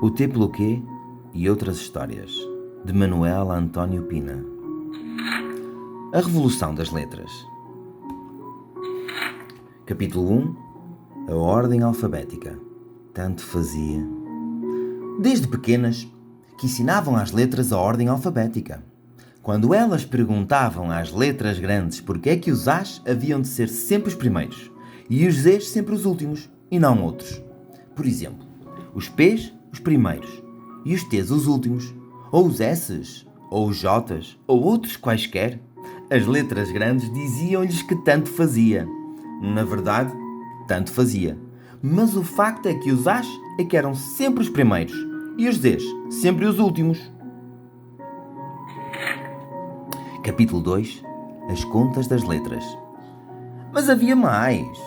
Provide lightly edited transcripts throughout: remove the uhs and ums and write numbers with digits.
O T pelo Q e outras histórias, de Manuel António Pina. A Revolução das Letras. Capítulo 1. A Ordem Alfabética. Tanto fazia. Desde pequenas, que ensinavam às letras a ordem alfabética. Quando elas perguntavam às letras grandes porque é que os As haviam de ser sempre os primeiros e os Zs sempre os últimos e não outros. Por exemplo, os Ps os primeiros e os Ts os últimos, ou os Ss, ou os Js, ou outros quaisquer, as letras grandes diziam-lhes que tanto fazia. Na verdade, tanto fazia. Mas o facto é que os As é que eram sempre os primeiros e os Zs sempre os últimos. Capítulo 2. As contas das letras. Mas havia mais.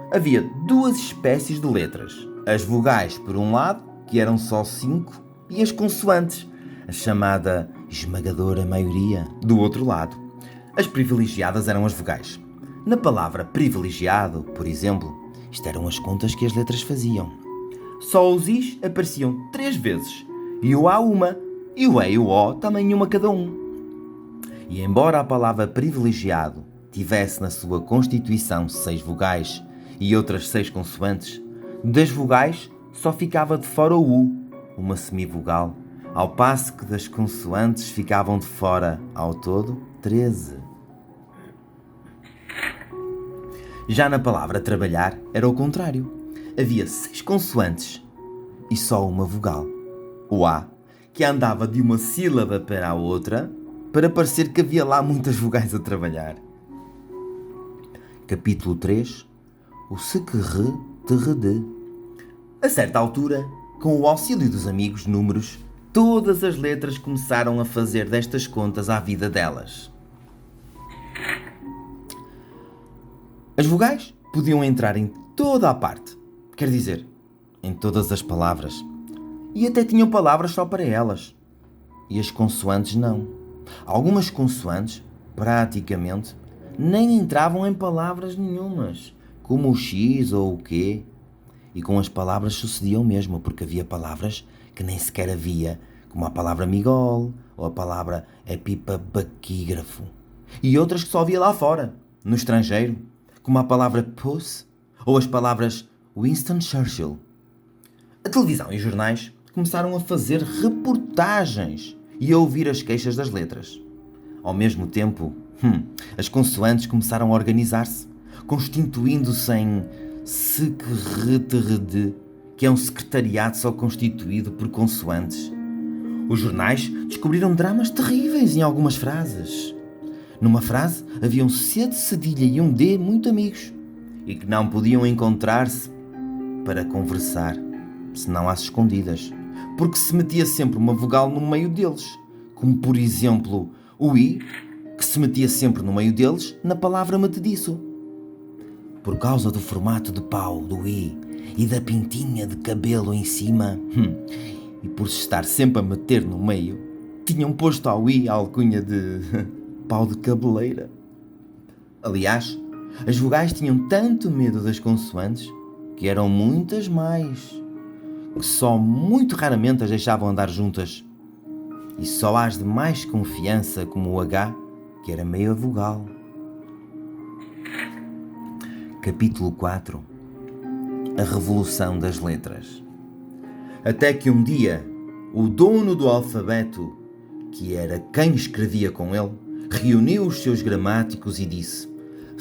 Havia duas espécies de letras. As vogais, por um lado, que eram só 5, e as consoantes, a chamada esmagadora maioria, do outro lado. As privilegiadas eram as vogais. Na palavra privilegiado, por exemplo, isto eram as contas que as letras faziam. Só os Is apareciam 3 vezes, e o A uma, e o E e o O também uma cada um. E embora a palavra privilegiado tivesse na sua constituição 6 vogais e outras 6 consoantes, das vogais só ficava de fora o U, uma semivogal, ao passo que das consoantes ficavam de fora, ao todo, 13. Já na palavra trabalhar era o contrário. Havia 6 consoantes e só uma vogal, o A, que andava de uma sílaba para a outra para parecer que havia lá muitas vogais a trabalhar. Capítulo 3. O SQR-TRD. A certa altura, com o auxílio dos amigos números, todas as letras começaram a fazer destas contas à vida delas. As vogais podiam entrar em toda a parte, quer dizer, em todas as palavras, e até tinham palavras só para elas. E as consoantes não. Algumas consoantes, praticamente, nem entravam em palavras nenhumas, como o X ou o Q. E com as palavras sucedia o mesmo, porque havia palavras que nem sequer havia, como a palavra migol ou a palavra epipabaquígrafo. E outras que só havia lá fora, no estrangeiro, como a palavra puss ou as palavras Winston Churchill. A televisão e os jornais começaram a fazer reportagens e a ouvir as queixas das letras. Ao mesmo tempo, as consoantes começaram a organizar-se, constituindo-se em SQR-TRD, que é um secretariado só constituído por consoantes. Os jornais descobriram dramas terríveis em algumas frases. Numa frase havia um C de cedilha e um D muito amigos, e que não podiam encontrar-se para conversar, senão às escondidas, porque se metia sempre uma vogal no meio deles, como por exemplo o I, que se metia sempre no meio deles na palavra metediço. Por causa do formato de pau do I e da pintinha de cabelo em cima, e por se estar sempre a meter no meio, tinham posto ao I a alcunha de pau de cabeleira. Aliás, as vogais tinham tanto medo das consoantes, que eram muitas mais, que só muito raramente as deixavam andar juntas. E só as de mais confiança, como o H, que era meia vogal. Capítulo 4. A Revolução das Letras. Até que um dia, o dono do alfabeto, que era quem escrevia com ele, reuniu os seus gramáticos e disse: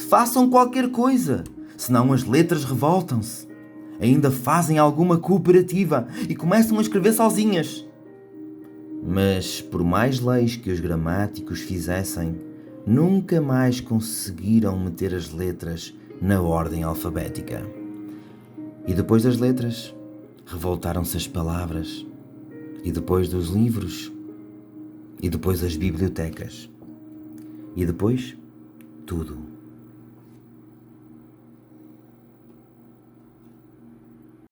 façam qualquer coisa, senão as letras revoltam-se. Ainda fazem alguma cooperativa e começam a escrever sozinhas. Mas, por mais leis que os gramáticos fizessem, nunca mais conseguiram meter as letras na ordem alfabética. E depois das letras, revoltaram-se as palavras, e depois dos livros, e depois as bibliotecas, e depois tudo.